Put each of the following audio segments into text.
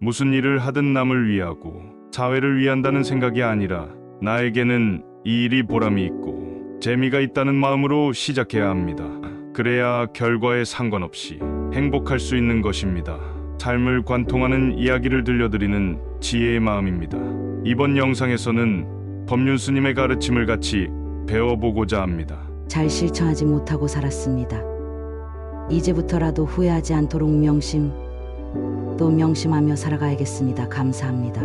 무슨 일을 하든 남을 위하고 사회를 위한다는 생각이 아니라 나에게는 이 일이 보람이 있고 재미가 있다는 마음으로 시작해야 합니다. 그래야 결과에 상관없이 행복할 수 있는 것입니다. 삶을 관통하는 이야기를 들려드리는 지혜의 마음입니다. 이번 영상에서는 법륜스님의 가르침을 같이 배워보고자 합니다. 잘 실천하지 못하고 살았습니다. 이제부터라도 후회하지 않도록 명심 또 명심하며 살아가야겠습니다. 감사합니다.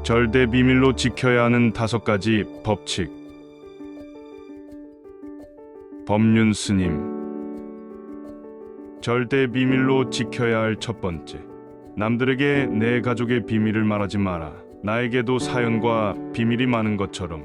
절대 비밀로 지켜야 하는 5가지 법칙. 법륜스님. 절대 비밀로 지켜야 할 첫 번째. 남들에게 내 가족의 비밀을 말하지 마라. 나에게도 사연과 비밀이 많은 것처럼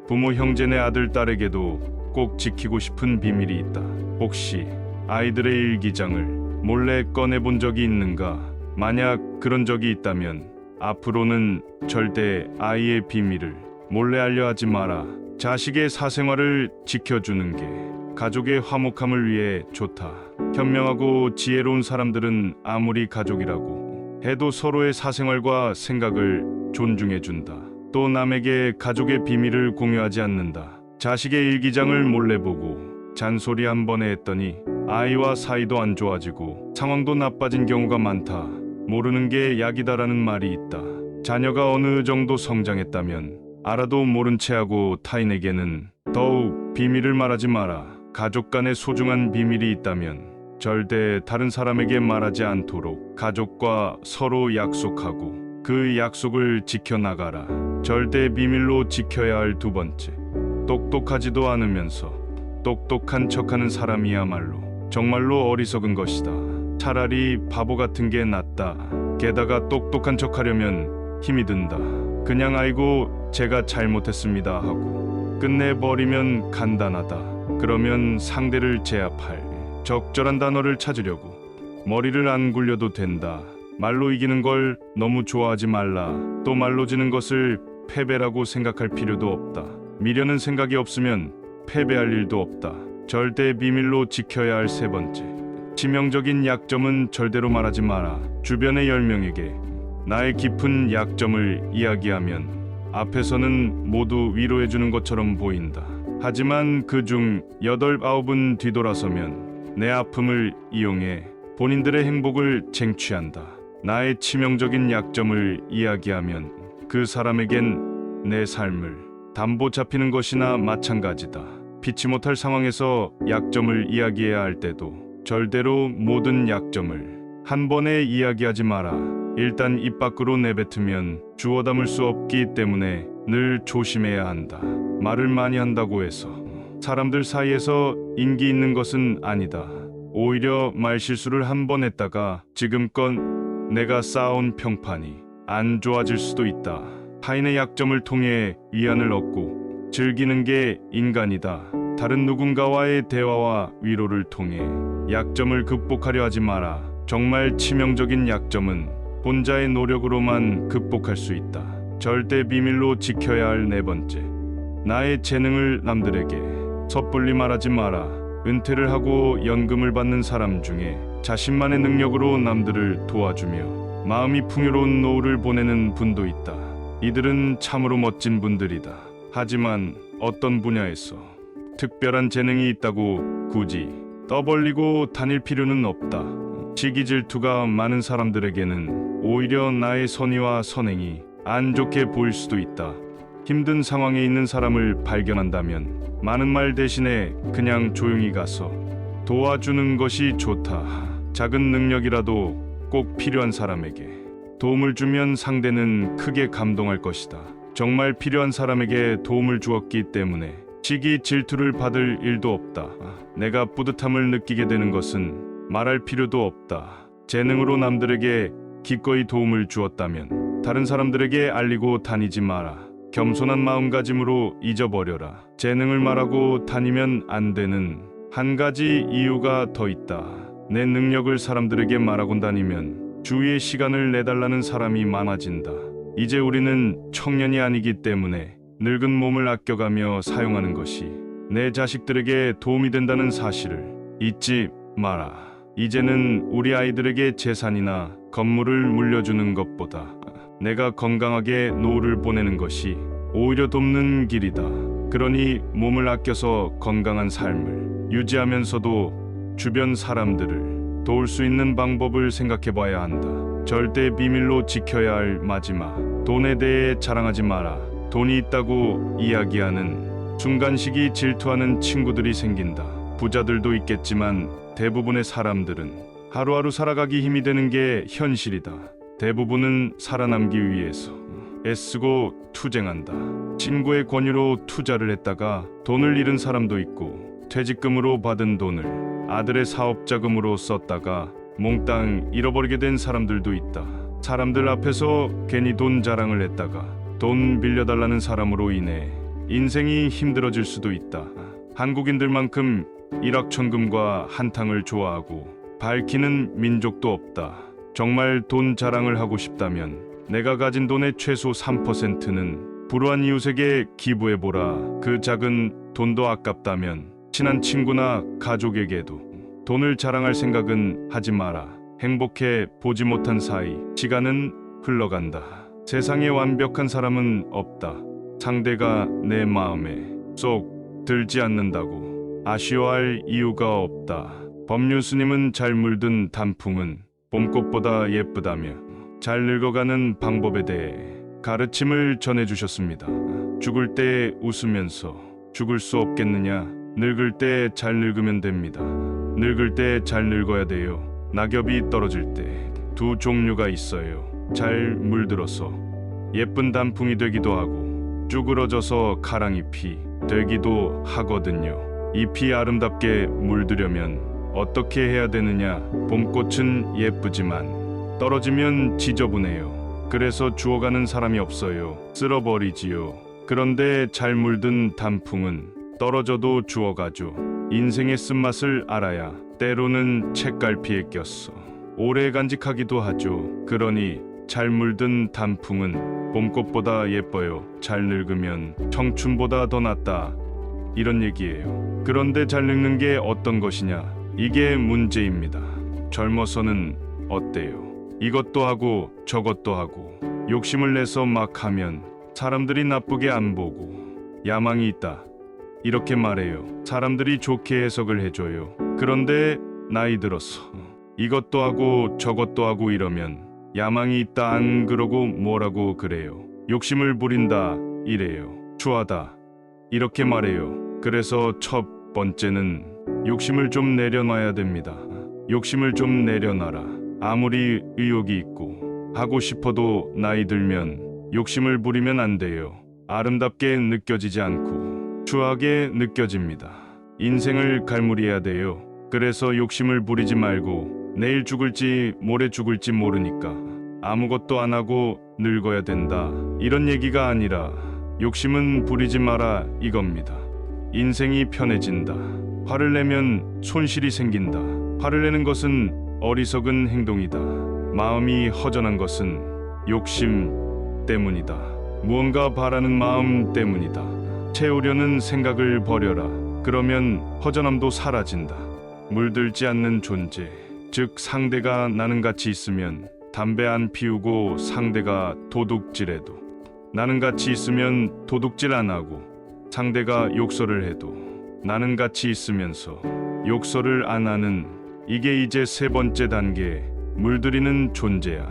부모, 형제, 내 아들, 딸에게도 꼭 지키고 싶은 비밀이 있다. 혹시 아이들의 일기장을 몰래 꺼내본 적이 있는가? 만약 그런 적이 있다면 앞으로는 절대 아이의 비밀을 몰래 알려 하지 마라. 자식의 사생활을 지켜주는 게 가족의 화목함을 위해 좋다. 현명하고 지혜로운 사람들은 아무리 가족이라고 해도 서로의 사생활과 생각을 존중해준다. 또 남에게 가족의 비밀을 공유하지 않는다. 자식의 일기장을 몰래 보고 잔소리 한 번에 했더니 아이와 사이도 안 좋아지고 상황도 나빠진 경우가 많다. 모르는 게 약이다라는 말이 있다. 자녀가 어느 정도 성장했다면 알아도 모른 체하고 타인에게는 더욱 비밀을 말하지 마라. 가족 간에 소중한 비밀이 있다면 절대 다른 사람에게 말하지 않도록 가족과 서로 약속하고 그 약속을 지켜나가라. 절대 비밀로 지켜야 할 2번째. 똑똑하지도 않으면서 똑똑한 척하는 사람이야말로 정말로 어리석은 것이다. 차라리 바보 같은 게 낫다. 게다가 똑똑한 척하려면 힘이 든다. 그냥 아이고 제가 잘못했습니다 하고 끝내버리면 간단하다. 그러면 상대를 제압할 적절한 단어를 찾으려고 머리를 안 굴려도 된다. 말로 이기는 걸 너무 좋아하지 말라. 또 말로 지는 것을 패배라고 생각할 필요도 없다. 미련은 생각이 없으면 패배할 일도 없다. 절대 비밀로 지켜야 할 3번째. 치명적인 약점은 절대로 말하지 마라. 주변의 10명에게 나의 깊은 약점을 이야기하면 앞에서는 모두 위로해주는 것처럼 보인다. 하지만 그중 8, 9은 뒤돌아서면 내 아픔을 이용해 본인들의 행복을 쟁취한다. 나의 치명적인 약점을 이야기하면 그 사람에겐 내 삶을 담보 잡히는 것이나 마찬가지다. 피치 못할 상황에서 약점을 이야기해야 할 때도 절대로 모든 약점을 한 번에 이야기하지 마라. 일단 입 밖으로 내뱉으면 주워 담을 수 없기 때문에 늘 조심해야 한다. 말을 많이 한다고 해서 사람들 사이에서 인기 있는 것은 아니다. 오히려 말실수를 한 번 했다가 지금껏 내가 쌓아온 평판이 안 좋아질 수도 있다. 타인의 약점을 통해 위안을 얻고 즐기는 게 인간이다. 다른 누군가와의 대화와 위로를 통해 약점을 극복하려 하지 마라. 정말 치명적인 약점은 혼자의 노력으로만 극복할 수 있다. 절대 비밀로 지켜야 할 4번째. 나의 재능을 남들에게 섣불리 말하지 마라. 은퇴를 하고 연금을 받는 사람 중에 자신만의 능력으로 남들을 도와주며 마음이 풍요로운 노후를 보내는 분도 있다. 이들은 참으로 멋진 분들이다. 하지만 어떤 분야에서 특별한 재능이 있다고 굳이 떠벌리고 다닐 필요는 없다. 시기 질투가 많은 사람들에게는 오히려 나의 선의와 선행이 안 좋게 보일 수도 있다. 힘든 상황에 있는 사람을 발견한다면 많은 말 대신에 그냥 조용히 가서 도와주는 것이 좋다. 작은 능력이라도 꼭 필요한 사람에게 도움을 주면 상대는 크게 감동할 것이다. 정말 필요한 사람에게 도움을 주었기 때문에 시기 질투를 받을 일도 없다. 내가 뿌듯함을 느끼게 되는 것은 말할 필요도 없다. 재능으로 남들에게 기꺼이 도움을 주었다면 다른 사람들에게 알리고 다니지 마라. 겸손한 마음가짐으로 잊어버려라. 재능을 말하고 다니면 안 되는 한 가지 이유가 더 있다. 내 능력을 사람들에게 말하고 다니면 주위에 시간을 내달라는 사람이 많아진다. 이제 우리는 청년이 아니기 때문에 늙은 몸을 아껴가며 사용하는 것이 내 자식들에게 도움이 된다는 사실을 잊지 마라. 이제는 우리 아이들에게 재산이나 건물을 물려주는 것보다 내가 건강하게 노후를 보내는 것이 오히려 돕는 길이다. 그러니 몸을 아껴서 건강한 삶을 유지하면서도 주변 사람들을 도울 수 있는 방법을 생각해 봐야 한다. 절대 비밀로 지켜야 할 마지막. 돈에 대해 자랑하지 마라. 돈이 있다고 이야기하는 순간식이 질투하는 친구들이 생긴다. 부자들도 있겠지만 대부분의 사람들은 하루하루 살아가기 힘이 되는 게 현실이다. 대부분은 살아남기 위해서 애쓰고 투쟁한다. 친구의 권유로 투자를 했다가 돈을 잃은 사람도 있고, 퇴직금으로 받은 돈을 아들의 사업 자금으로 썼다가 몽땅 잃어버리게 된 사람들도 있다. 사람들 앞에서 괜히 돈 자랑을 했다가 돈 빌려달라는 사람으로 인해 인생이 힘들어질 수도 있다. 한국인들만큼 일확천금과 한탕을 좋아하고 밝히는 민족도 없다. 정말 돈 자랑을 하고 싶다면 내가 가진 돈의 최소 3%는 불우한 이웃에게 기부해보라. 그 작은 돈도 아깝다면 친한 친구나 가족에게도 돈을 자랑할 생각은 하지 마라. 행복해 보지 못한 사이 시간은 흘러간다. 세상에 완벽한 사람은 없다. 상대가 내 마음에 쏙 들지 않는다고 아쉬워할 이유가 없다. 법률스님은 잘 물든 단풍은 봄꽃보다 예쁘다며 잘 늙어가는 방법에 대해 가르침을 전해주셨습니다. 죽을 때 웃으면서 죽을 수 없겠느냐? 늙을 때 잘 늙으면 됩니다. 늙을 때 잘 늙어야 돼요. 낙엽이 떨어질 때 두 종류가 있어요. 잘 물들어서 예쁜 단풍이 되기도 하고 쭈그러져서 가랑잎이 되기도 하거든요. 잎이 아름답게 물들려면 어떻게 해야 되느냐? 봄꽃은 예쁘지만 떨어지면 지저분해요. 그래서 주워가는 사람이 없어요. 쓸어버리지요. 그런데 잘 물든 단풍은 떨어져도 주워가죠. 인생의 쓴맛을 알아야 때로는 책갈피에 꼈어 오래 간직하기도 하죠. 그러니 잘 물든 단풍은 봄꽃보다 예뻐요. 잘 늙으면 청춘보다 더 낫다. 이런 얘기예요. 그런데 잘 늙는 게 어떤 것이냐? 이게 문제입니다. 젊어서는 어때요? 이것도 하고 저것도 하고 욕심을 내서 막 하면 사람들이 나쁘게 안 보고 야망이 있다. 이렇게 말해요. 사람들이 좋게 해석을 해줘요. 그런데 나이 들어서 이것도 하고 저것도 하고 이러면 야망이 있다 안 그러고 뭐라고 그래요. 욕심을 부린다 이래요. 추하다 이렇게 말해요. 그래서 첫 번째는 욕심을 좀 내려놔야 됩니다. 욕심을 좀 내려놔라. 아무리 의욕이 있고 하고 싶어도 나이 들면 욕심을 부리면 안 돼요. 아름답게 느껴지지 않고 추하게 느껴집니다. 인생을 갈무리해야 돼요. 그래서 욕심을 부리지 말고 내일 죽을지 모레 죽을지 모르니까 아무것도 안 하고 늙어야 된다. 이런 얘기가 아니라 욕심은 부리지 마라 이겁니다. 인생이 편해진다. 화를 내면 손실이 생긴다. 화를 내는 것은 어리석은 행동이다. 마음이 허전한 것은 욕심 때문이다. 무언가 바라는 마음 때문이다. 채우려는 생각을 버려라. 그러면 허전함도 사라진다. 물들지 않는 존재, 즉 상대가 나는 같이 있으면 담배 안 피우고 상대가 도둑질해도 나는 같이 있으면 도둑질 안 하고 상대가 욕설을 해도 나는 같이 있으면서 욕설을 안 하는 이게 이제 세 번째 단계 물들이는 존재야.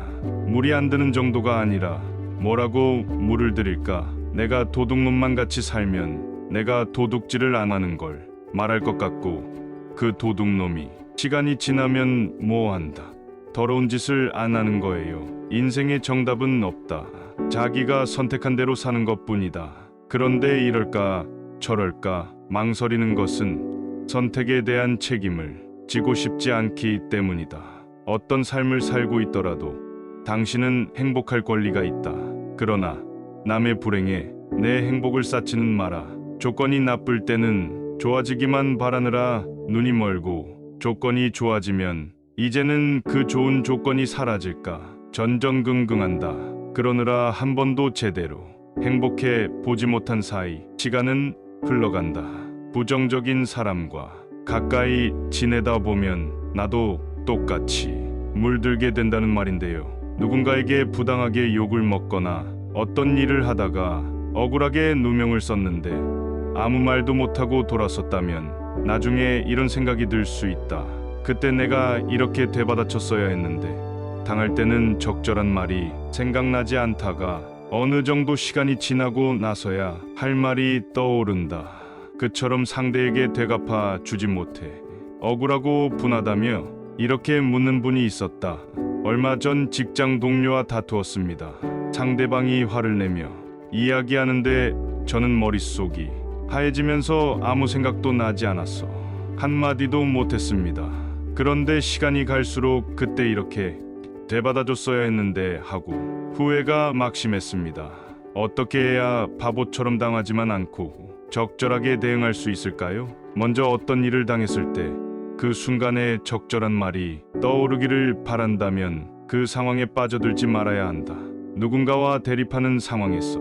물이 안 드는 정도가 아니라 뭐라고 물을 들일까? 내가 도둑놈만 같이 살면 내가 도둑질을 안 하는 걸 말할 것 같고 그 도둑놈이 시간이 지나면 뭐 한다. 더러운 짓을 안 하는 거예요. 인생의 정답은 없다. 자기가 선택한 대로 사는 것뿐이다. 그런데 이럴까 저럴까 망설이는 것은 선택에 대한 책임을 지고 싶지 않기 때문이다. 어떤 삶을 살고 있더라도 당신은 행복할 권리가 있다. 그러나 남의 불행에 내 행복을 쌓지는 마라. 조건이 나쁠 때는 좋아지기만 바라느라 눈이 멀고 조건이 좋아지면 이제는 그 좋은 조건이 사라질까 전전긍긍한다. 그러느라 한 번도 제대로 행복해 보지 못한 사이 시간은 흘러간다. 부정적인 사람과 가까이 지내다 보면 나도 똑같이 물들게 된다는 말인데요. 누군가에게 부당하게 욕을 먹거나 어떤 일을 하다가 억울하게 누명을 썼는데 아무 말도 못하고 돌아섰다면 나중에 이런 생각이 들 수 있다. 그때 내가 이렇게 되받아쳤어야 했는데 당할 때는 적절한 말이 생각나지 않다가 어느 정도 시간이 지나고 나서야 할 말이 떠오른다. 그처럼 상대에게 되갚아 주지 못해 억울하고 분하다며 이렇게 묻는 분이 있었다. 얼마 전 직장 동료와 다투었습니다. 상대방이 화를 내며 이야기하는데 저는 머릿속이 하얘지면서 아무 생각도 나지 않았어. 한마디도 못했습니다. 그런데 시간이 갈수록 그때 이렇게 되받아줬어야 했는데 하고 후회가 막심했습니다. 어떻게 해야 바보처럼 당하지만 않고 적절하게 대응할 수 있을까요? 먼저 어떤 일을 당했을 때 그 순간에 적절한 말이 떠오르기를 바란다면 그 상황에 빠져들지 말아야 한다. 누군가와 대립하는 상황에서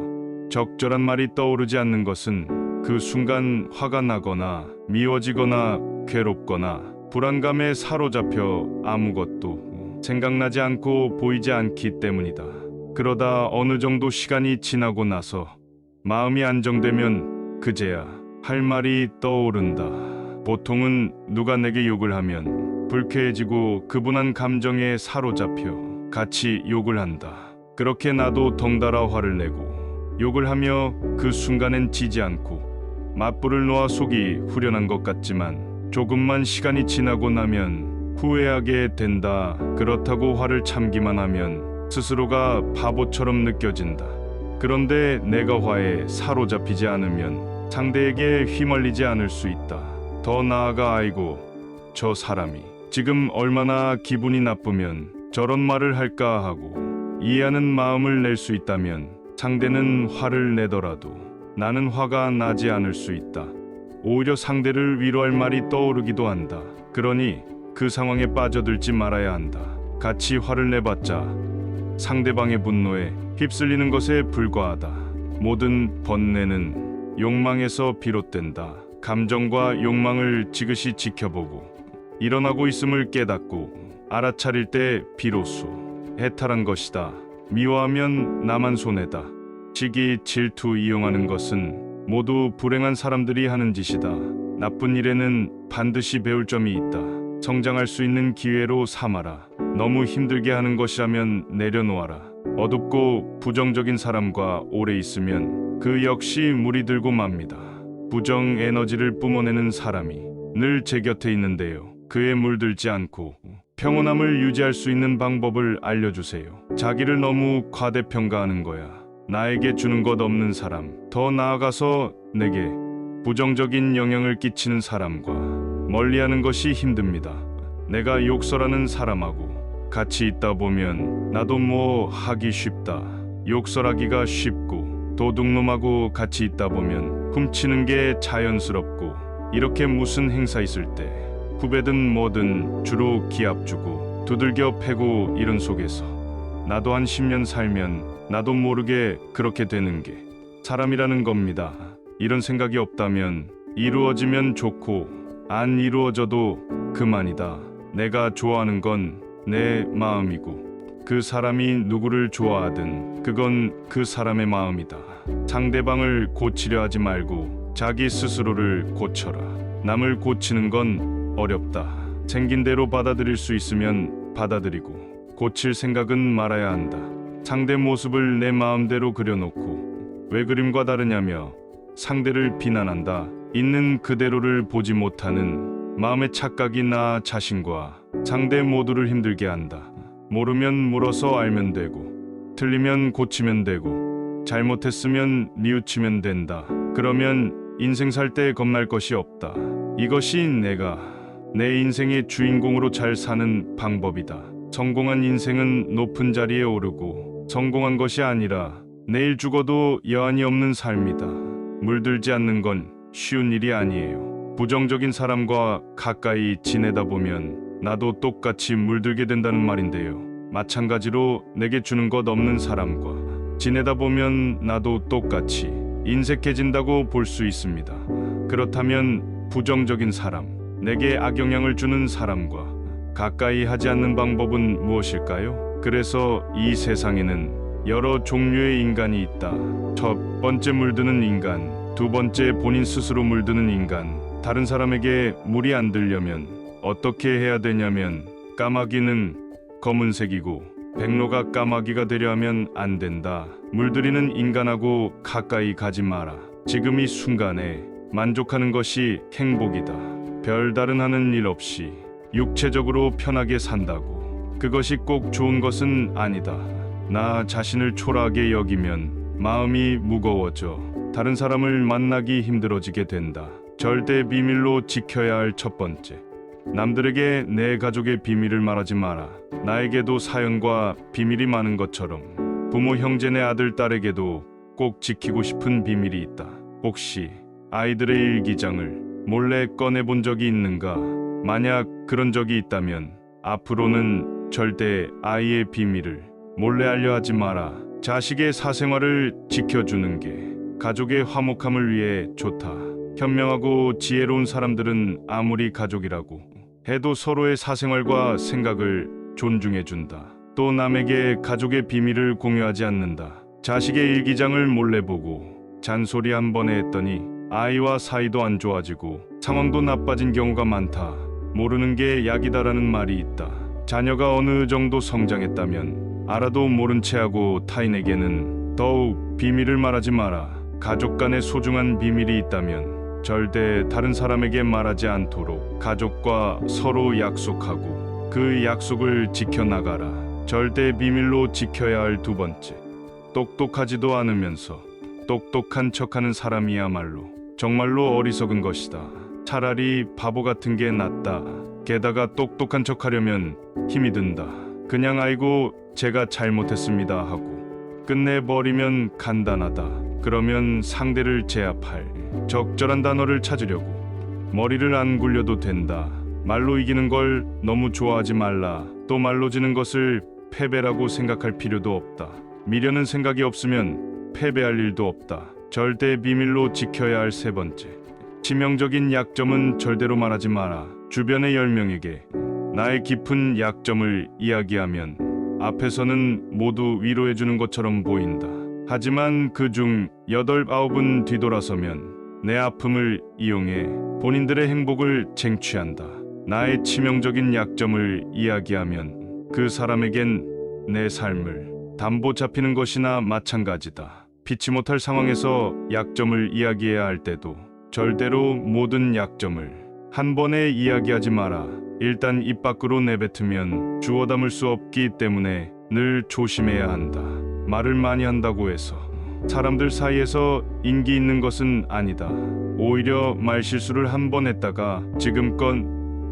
적절한 말이 떠오르지 않는 것은 그 순간 화가 나거나 미워지거나 괴롭거나 불안감에 사로잡혀 아무것도 생각나지 않고 보이지 않기 때문이다. 그러다 어느 정도 시간이 지나고 나서 마음이 안정되면 그제야 할 말이 떠오른다. 보통은 누가 내게 욕을 하면 불쾌해지고 그 분한 감정에 사로잡혀 같이 욕을 한다. 그렇게 나도 덩달아 화를 내고 욕을 하며 그 순간엔 지지 않고 맞불을 놓아 속이 후련한 것 같지만 조금만 시간이 지나고 나면 후회하게 된다. 그렇다고 화를 참기만 하면 스스로가 바보처럼 느껴진다. 그런데 내가 화에 사로잡히지 않으면 상대에게 휘말리지 않을 수 있다. 더 나아가 아이고 저 사람이 지금 얼마나 기분이 나쁘면 저런 말을 할까 하고 이해하는 마음을 낼 수 있다면 상대는 화를 내더라도 나는 화가 나지 않을 수 있다. 오히려 상대를 위로할 말이 떠오르기도 한다. 그러니 그 상황에 빠져들지 말아야 한다. 같이 화를 내봤자 상대방의 분노에 휩쓸리는 것에 불과하다. 모든 번뇌는 욕망에서 비롯된다. 감정과 욕망을 지그시 지켜보고 일어나고 있음을 깨닫고 알아차릴 때 비로소 해탈한 것이다. 미워하면 나만 손해다. 시기, 질투 이용하는 것은 모두 불행한 사람들이 하는 짓이다. 나쁜 일에는 반드시 배울 점이 있다. 성장할 수 있는 기회로 삼아라. 너무 힘들게 하는 것이라면 내려놓아라. 어둡고 부정적인 사람과 오래 있으면 그 역시 물이 들고 맙니다. 부정 에너지를 뿜어내는 사람이 늘 제 곁에 있는데요. 그에 물들지 않고 평온함을 유지할 수 있는 방법을 알려주세요. 자기를 너무 과대평가하는 거야. 나에게 주는 것 없는 사람, 더 나아가서 내게 부정적인 영향을 끼치는 사람과 멀리하는 것이 힘듭니다. 내가 욕설하는 사람하고 같이 있다 보면 나도 뭐 하기 쉽다. 욕설하기가 쉽고 도둑놈하고 같이 있다 보면 훔치는 게 자연스럽고 이렇게 무슨 행사 있을 때 후배든 뭐든 주로 기합 주고 두들겨 패고 이런 속에서 나도 한 10년 살면 나도 모르게 그렇게 되는 게 사람이라는 겁니다. 이런 생각이 없다면 이루어지면 좋고 안 이루어져도 그만이다. 내가 좋아하는 건 내 마음이고 그 사람이 누구를 좋아하든 그건 그 사람의 마음이다. 상대방을 고치려 하지 말고 자기 스스로를 고쳐라. 남을 고치는 건 어렵다. 생긴 대로 받아들일 수 있으면 받아들이고 고칠 생각은 말아야 한다. 상대 모습을 내 마음대로 그려놓고 왜 그림과 다르냐며 상대를 비난한다. 있는 그대로를 보지 못하는 마음의 착각이 나 자신과 상대 모두를 힘들게 한다. 모르면 물어서 알면 되고 틀리면 고치면 되고 잘못했으면 뉘우치면 된다. 그러면 인생 살 때 겁날 것이 없다. 이것이 내가 내 인생의 주인공으로 잘 사는 방법이다. 성공한 인생은 높은 자리에 오르고 성공한 것이 아니라 내일 죽어도 여한이 없는 삶이다. 물들지 않는 건 쉬운 일이 아니에요. 부정적인 사람과 가까이 지내다 보면 나도 똑같이 물들게 된다는 말인데요. 마찬가지로 내게 주는 것 없는 사람과 지내다 보면 나도 똑같이 인색해진다고 볼 수 있습니다. 그렇다면 부정적인 사람, 내게 악영향을 주는 사람과 가까이 하지 않는 방법은 무엇일까요? 그래서 이 세상에는 여러 종류의 인간이 있다. 첫 번째 물드는 인간, 두 번째 본인 스스로 물드는 인간. 다른 사람에게 물이 안 들려면 어떻게 해야 되냐면 까마귀는 검은색이고 백로가 까마귀가 되려 하면 안 된다. 물들이는 인간하고 가까이 가지 마라. 지금 이 순간에 만족하는 것이 행복이다. 별다른 하는 일 없이 육체적으로 편하게 산다고 그것이 꼭 좋은 것은 아니다. 나 자신을 초라하게 여기면 마음이 무거워져 다른 사람을 만나기 힘들어지게 된다. 절대 비밀로 지켜야 할 첫 번째. 남들에게 내 가족의 비밀을 말하지 마라. 나에게도 사연과 비밀이 많은 것처럼 부모, 형제네 아들, 딸에게도 꼭 지키고 싶은 비밀이 있다. 혹시 아이들의 일기장을 몰래 꺼내본 적이 있는가? 만약 그런 적이 있다면 앞으로는 절대 아이의 비밀을 몰래 알려 하지 마라. 자식의 사생활을 지켜주는 게 가족의 화목함을 위해 좋다. 현명하고 지혜로운 사람들은 아무리 가족이라고 해도 서로의 사생활과 생각을 존중해준다. 또 남에게 가족의 비밀을 공유하지 않는다. 자식의 일기장을 몰래 보고 잔소리 한 번에 했더니 아이와 사이도 안 좋아지고 상황도 나빠진 경우가 많다. 모르는 게 약이다라는 말이 있다. 자녀가 어느 정도 성장했다면 알아도 모른 채하고 타인에게는 더욱 비밀을 말하지 마라. 가족 간의 소중한 비밀이 있다면 절대 다른 사람에게 말하지 않도록 가족과 서로 약속하고 그 약속을 지켜나가라. 절대 비밀로 지켜야 할 두 번째. 똑똑하지도 않으면서 똑똑한 척하는 사람이야말로 정말로 어리석은 것이다. 차라리 바보 같은 게 낫다. 게다가 똑똑한 척하려면 힘이 든다. 그냥 아이고 제가 잘못했습니다 하고 끝내버리면 간단하다. 그러면 상대를 제압할 적절한 단어를 찾으려고 머리를 안 굴려도 된다. 말로 이기는 걸 너무 좋아하지 말라. 또 말로 지는 것을 패배라고 생각할 필요도 없다. 미련은 생각이 없으면 패배할 일도 없다. 절대 비밀로 지켜야 할 세 번째. 치명적인 약점은 절대로 말하지 마라. 주변의 10명에게 나의 깊은 약점을 이야기하면 앞에서는 모두 위로해주는 것처럼 보인다. 하지만 그중 8, 9은 뒤돌아서면 내 아픔을 이용해 본인들의 행복을 쟁취한다. 나의 치명적인 약점을 이야기하면 그 사람에겐 내 삶을 담보 잡히는 것이나 마찬가지다. 피치 못할 상황에서 약점을 이야기해야 할 때도 절대로 모든 약점을 한 번에 이야기하지 마라. 일단 입 밖으로 내뱉으면 주워 담을 수 없기 때문에 늘 조심해야 한다. 말을 많이 한다고 해서 사람들 사이에서 인기 있는 것은 아니다. 오히려 말실수를 한 번 했다가 지금껏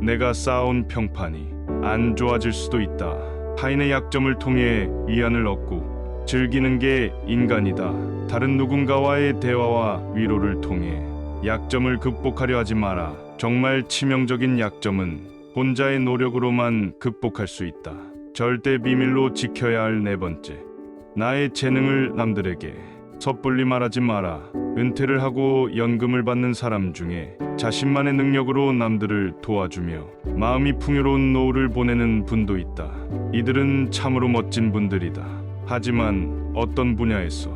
내가 쌓아온 평판이 안 좋아질 수도 있다. 타인의 약점을 통해 위안을 얻고 즐기는 게 인간이다. 다른 누군가와의 대화와 위로를 통해 약점을 극복하려 하지 마라. 정말 치명적인 약점은 혼자의 노력으로만 극복할 수 있다. 절대 비밀로 지켜야 할 네 번째. 나의 재능을 남들에게 섣불리 말하지 마라. 은퇴를 하고 연금을 받는 사람 중에 자신만의 능력으로 남들을 도와주며 마음이 풍요로운 노후를 보내는 분도 있다. 이들은 참으로 멋진 분들이다. 하지만 어떤 분야에서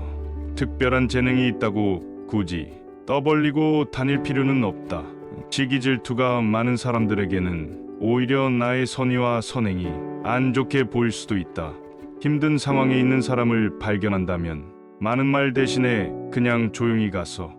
특별한 재능이 있다고 굳이 떠벌리고 다닐 필요는 없다. 시기 질투가 많은 사람들에게는 오히려 나의 선의와 선행이 안 좋게 보일 수도 있다. 힘든 상황에 있는 사람을 발견한다면 많은 말 대신에 그냥 조용히 가서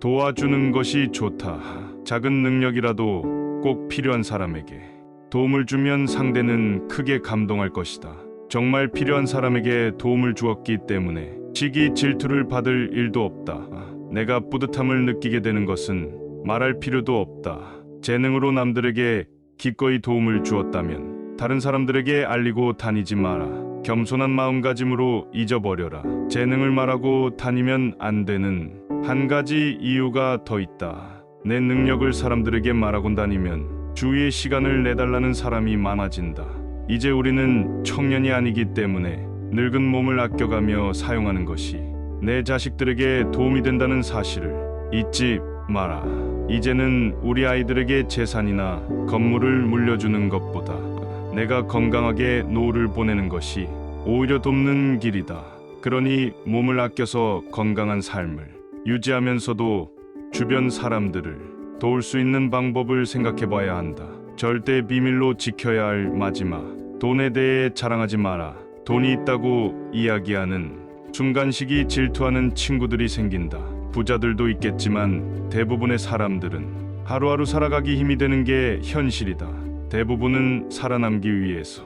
도와주는 것이 좋다. 작은 능력이라도 꼭 필요한 사람에게 도움을 주면 상대는 크게 감동할 것이다. 정말 필요한 사람에게 도움을 주었기 때문에 시기 질투를 받을 일도 없다. 내가 뿌듯함을 느끼게 되는 것은 말할 필요도 없다. 재능으로 남들에게 기꺼이 도움을 주었다면 다른 사람들에게 알리고 다니지 마라. 겸손한 마음가짐으로 잊어버려라. 재능을 말하고 다니면 안 되는 한 가지 이유가 더 있다. 내 능력을 사람들에게 말하고 다니면 주위에 시간을 내달라는 사람이 많아진다. 이제 우리는 청년이 아니기 때문에 늙은 몸을 아껴가며 사용하는 것이 내 자식들에게 도움이 된다는 사실을 잊지 마라. 이제는 우리 아이들에게 재산이나 건물을 물려주는 것보다 내가 건강하게 노후를 보내는 것이 오히려 돕는 길이다. 그러니 몸을 아껴서 건강한 삶을 유지하면서도 주변 사람들을 도울 수 있는 방법을 생각해 봐야 한다. 절대 비밀로 지켜야 할 마지막. 돈에 대해 자랑하지 마라. 돈이 있다고 이야기하는 순간식이 질투하는 친구들이 생긴다. 부자들도 있겠지만 대부분의 사람들은 하루하루 살아가기 힘이 되는 게 현실이다. 대부분은 살아남기 위해서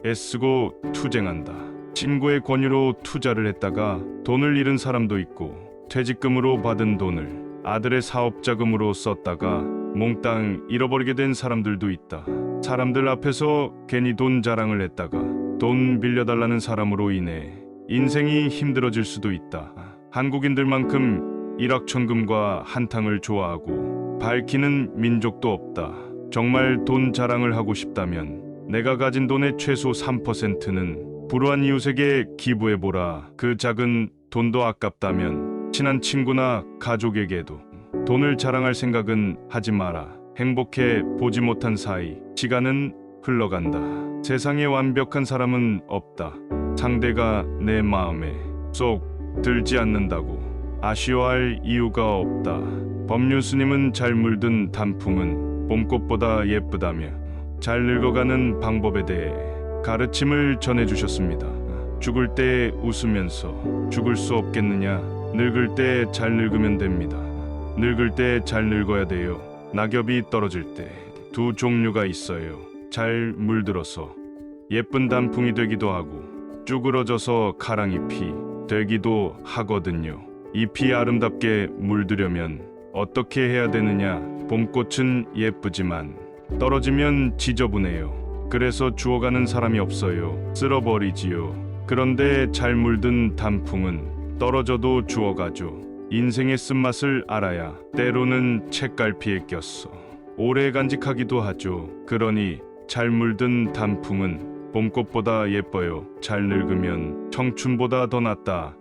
애쓰고 투쟁한다. 친구의 권유로 투자를 했다가 돈을 잃은 사람도 있고, 퇴직금으로 받은 돈을 아들의 사업 자금으로 썼다가 몽땅 잃어버리게 된 사람들도 있다. 사람들 앞에서 괜히 돈 자랑을 했다가 돈 빌려달라는 사람으로 인해 인생이 힘들어질 수도 있다. 한국인들만큼 일확천금과 한탕을 좋아하고 밝히는 민족도 없다. 정말 돈 자랑을 하고 싶다면 내가 가진 돈의 최소 3%는 불우한 이웃에게 기부해보라. 그 작은 돈도 아깝다면 친한 친구나 가족에게도 돈을 자랑할 생각은 하지 마라. 행복해 보지 못한 사이 시간은 흘러간다. 세상에 완벽한 사람은 없다. 상대가 내 마음에 쏙 들지 않는다고 아쉬워할 이유가 없다. 법률스님은 잘 물든 단풍은 봄꽃보다 예쁘다며 잘 늙어가는 방법에 대해 가르침을 전해주셨습니다. 죽을 때 웃으면서 죽을 수 없겠느냐? 늙을 때 잘 늙으면 됩니다. 늙을 때 잘 늙어야 돼요. 낙엽이 떨어질 때 두 종류가 있어요. 잘 물들어서 예쁜 단풍이 되기도 하고 쭈그러져서 가랑잎이 되기도 하거든요. 잎이 아름답게 물들려면 어떻게 해야 되느냐? 봄꽃은 예쁘지만 떨어지면 지저분해요. 그래서 주워가는 사람이 없어요. 쓸어버리지요. 그런데 잘 물든 단풍은 떨어져도 주워가죠. 인생의 쓴맛을 알아야 때로는 책갈피에 꼈어 오래 간직하기도 하죠. 그러니 잘 물든 단풍은 봄꽃보다 예뻐요. 잘 늙으면 청춘보다 더 낫다.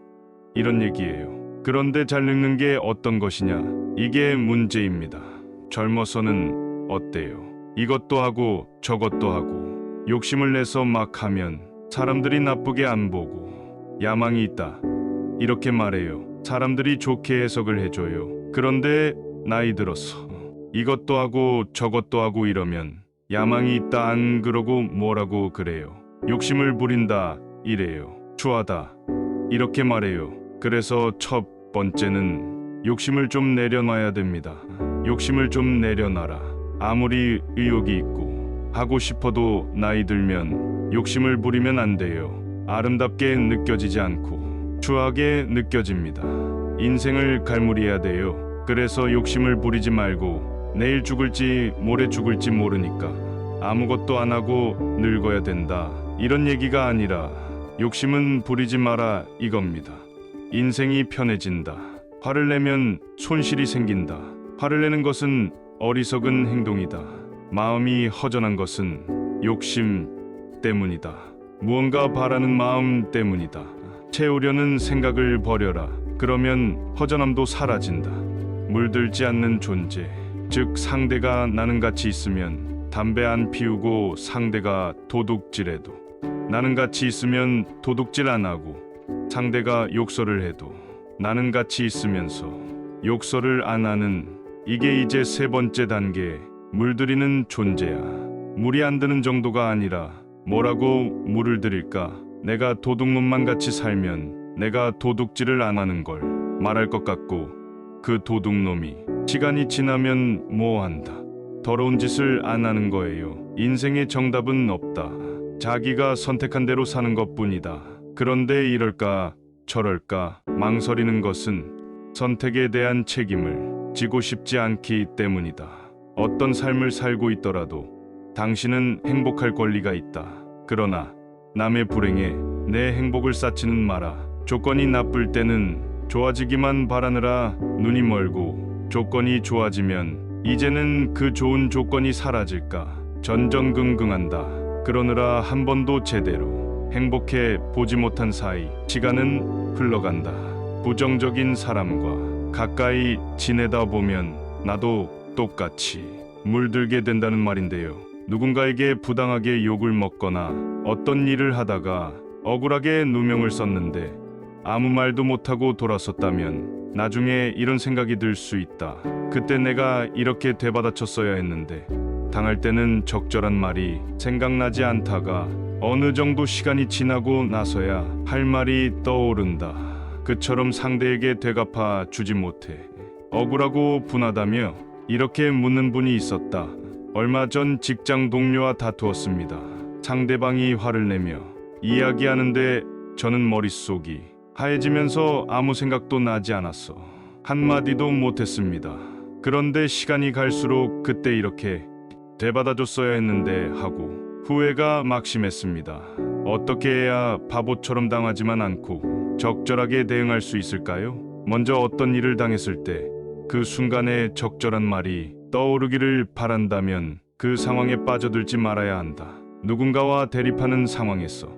이런 얘기예요. 그런데 잘 늙는 게 어떤 것이냐? 이게 문제입니다. 젊어서는 어때요? 이것도 하고 저것도 하고 욕심을 내서 막 하면 사람들이 나쁘게 안 보고 야망이 있다. 이렇게 말해요. 사람들이 좋게 해석을 해줘요. 그런데 나이 들어서 이것도 하고 저것도 하고 이러면 야망이 있다 안 그러고 뭐라고 그래요. 욕심을 부린다 이래요. 추하다 이렇게 말해요. 그래서 첫 번째는 욕심을 좀 내려놔야 됩니다. 욕심을 좀 내려놔라. 아무리 의욕이 있고 하고 싶어도 나이 들면 욕심을 부리면 안 돼요. 아름답게 느껴지지 않고 추하게 느껴집니다. 인생을 갈무리해야 돼요. 그래서 욕심을 부리지 말고 내일 죽을지 모레 죽을지 모르니까 아무것도 안 하고 늙어야 된다. 이런 얘기가 아니라 욕심은 부리지 마라 이겁니다. 인생이 편해진다. 화를 내면 손실이 생긴다. 화를 내는 것은 어리석은 행동이다. 마음이 허전한 것은 욕심 때문이다. 무언가 바라는 마음 때문이다. 채우려는 생각을 버려라. 그러면 허전함도 사라진다. 물들지 않는 존재, 즉 상대가 나는 같이 있으면 담배 안 피우고 상대가 도둑질해도 나는 같이 있으면 도둑질 안 하고 상대가 욕설을 해도 나는 같이 있으면서 욕설을 안 하는 이게 이제 세 번째 단계 물들이는 존재야. 물이 안 드는 정도가 아니라 뭐라고 물을 들일까? 내가 도둑놈만 같이 살면 내가 도둑질을 안 하는 걸 말할 것 같고 그 도둑놈이 시간이 지나면 뭐 한다. 더러운 짓을 안 하는 거예요. 인생의 정답은 없다. 자기가 선택한 대로 사는 것뿐이다. 그런데 이럴까 저럴까 망설이는 것은 선택에 대한 책임을 지고 싶지 않기 때문이다. 어떤 삶을 살고 있더라도 당신은 행복할 권리가 있다. 그러나 남의 불행에 내 행복을 쌓지는 마라. 조건이 나쁠 때는 좋아지기만 바라느라 눈이 멀고 조건이 좋아지면 이제는 그 좋은 조건이 사라질까 전전긍긍한다. 그러느라 한 번도 제대로 행복해 보지 못한 사이 시간은 흘러간다. 부정적인 사람과 가까이 지내다 보면 나도 똑같이 물들게 된다는 말인데요. 누군가에게 부당하게 욕을 먹거나 어떤 일을 하다가 억울하게 누명을 썼는데 아무 말도 못하고 돌아섰다면 나중에 이런 생각이 들 수 있다. 그때 내가 이렇게 되받아쳤어야 했는데 당할 때는 적절한 말이 생각나지 않다가 어느 정도 시간이 지나고 나서야 할 말이 떠오른다. 그처럼 상대에게 되갚아 주지 못해 억울하고 분하다며 이렇게 묻는 분이 있었다. 얼마 전 직장 동료와 다투었습니다. 상대방이 화를 내며 이야기하는데 저는 머릿속이 하얘지면서 아무 생각도 나지 않았어. 한마디도 못했습니다. 그런데 시간이 갈수록 그때 이렇게 되받아줬어야 했는데 하고 후회가 막심했습니다. 어떻게 해야 바보처럼 당하지만 않고 적절하게 대응할 수 있을까요? 먼저 어떤 일을 당했을 때 그 순간에 적절한 말이 떠오르기를 바란다면 그 상황에 빠져들지 말아야 한다. 누군가와 대립하는 상황에서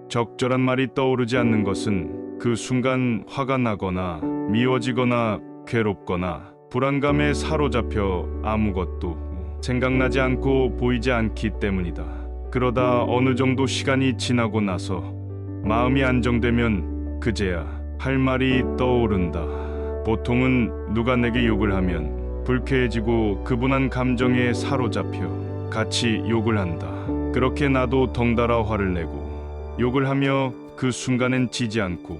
적절한 말이 떠오르지 않는 것은 그 순간 화가 나거나 미워지거나 괴롭거나 불안감에 사로잡혀 아무것도 생각나지 않고 보이지 않기 때문이다. 그러다 어느 정도 시간이 지나고 나서 마음이 안정되면 그제야 할 말이 떠오른다. 보통은 누가 내게 욕을 하면 불쾌해지고 그 분한 감정에 사로잡혀 같이 욕을 한다. 그렇게 나도 덩달아 화를 내고 욕을 하며 그 순간엔 지지 않고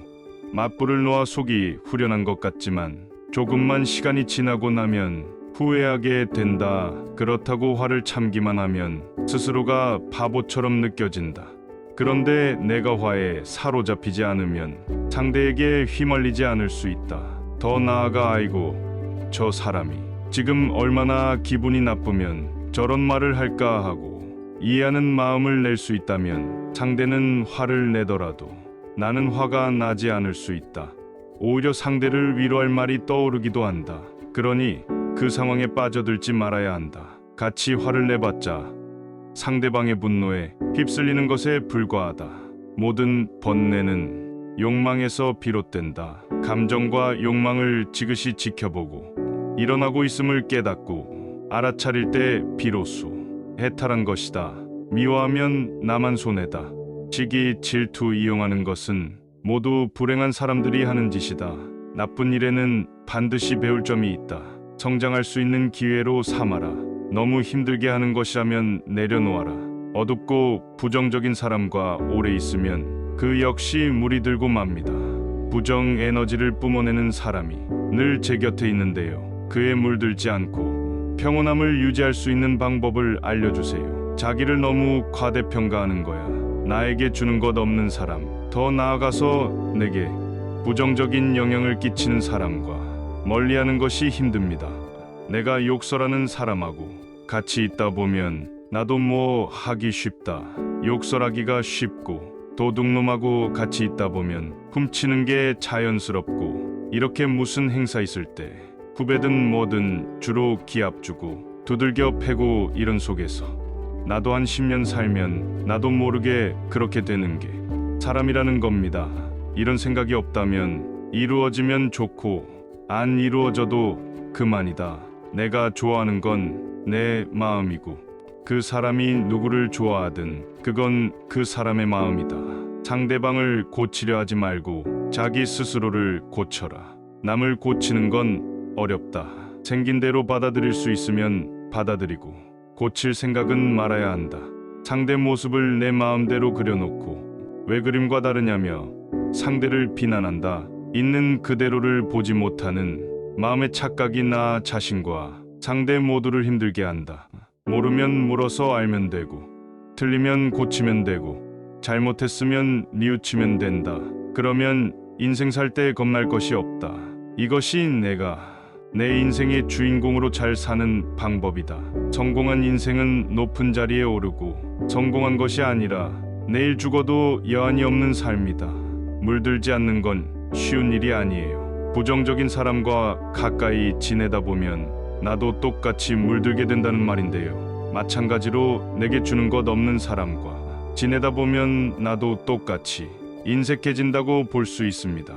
맞불을 놓아 속이 후련한 것 같지만 조금만 시간이 지나고 나면 후회하게 된다. 그렇다고 화를 참기만 하면 스스로가 바보처럼 느껴진다. 그런데 내가 화에 사로잡히지 않으면 상대에게 휘말리지 않을 수 있다. 더 나아가 아이고 저 사람이 지금 얼마나 기분이 나쁘면 저런 말을 할까 하고 이해하는 마음을 낼 수 있다면 상대는 화를 내더라도 나는 화가 나지 않을 수 있다. 오히려 상대를 위로할 말이 떠오르기도 한다. 그러니 그 상황에 빠져들지 말아야 한다. 같이 화를 내봤자 상대방의 분노에 휩쓸리는 것에 불과하다. 모든 번뇌는 욕망에서 비롯된다. 감정과 욕망을 지그시 지켜보고 일어나고 있음을 깨닫고 알아차릴 때 비로소 해탈한 것이다. 미워하면 나만 손해다. 시기, 질투 이용하는 것은 모두 불행한 사람들이 하는 짓이다. 나쁜 일에는 반드시 배울 점이 있다. 성장할 수 있는 기회로 삼아라. 너무 힘들게 하는 것이라면 내려놓아라. 어둡고 부정적인 사람과 오래 있으면 그 역시 물이 들고 맙니다. 부정 에너지를 뿜어내는 사람이 늘 제 곁에 있는데요. 그에 물들지 않고 평온함을 유지할 수 있는 방법을 알려주세요. 자기를 너무 과대평가하는 거야. 나에게 주는 것 없는 사람, 더 나아가서 내게 부정적인 영향을 끼치는 사람과 멀리하는 것이 힘듭니다. 내가 욕설하는 사람하고 같이 있다 보면 나도 뭐 하기 쉽다. 욕설하기가 쉽고 도둑놈하고 같이 있다 보면 훔치는 게 자연스럽고 이렇게 무슨 행사 있을 때 후배든 뭐든 주로 기합 주고 두들겨 패고 이런 속에서 나도 한 10년 살면 나도 모르게 그렇게 되는 게 사람이라는 겁니다. 이런 생각이 없다면 이루어지면 좋고 안 이루어져도 그만이다. 내가 좋아하는 건 내 마음이고 그 사람이 누구를 좋아하든 그건 그 사람의 마음이다. 상대방을 고치려 하지 말고 자기 스스로를 고쳐라. 남을 고치는 건 어렵다. 생긴 대로 받아들일 수 있으면 받아들이고 고칠 생각은 말아야 한다. 상대 모습을 내 마음대로 그려놓고 왜 그림과 다르냐며 상대를 비난한다. 있는 그대로를 보지 못하는 마음의 착각이 나 자신과 상대 모두를 힘들게 한다. 모르면 물어서 알면 되고 틀리면 고치면 되고 잘못했으면 뉘우치면 된다. 그러면 인생 살 때 겁날 것이 없다. 이것이 내가 내 인생의 주인공으로 잘 사는 방법이다. 성공한 인생은 높은 자리에 오르고 성공한 것이 아니라 내일 죽어도 여한이 없는 삶이다. 물들지 않는 건 쉬운 일이 아니에요. 부정적인 사람과 가까이 지내다 보면 나도 똑같이 물들게 된다는 말인데요. 마찬가지로 내게 주는 것 없는 사람과 지내다 보면 나도 똑같이 인색해진다고 볼 수 있습니다.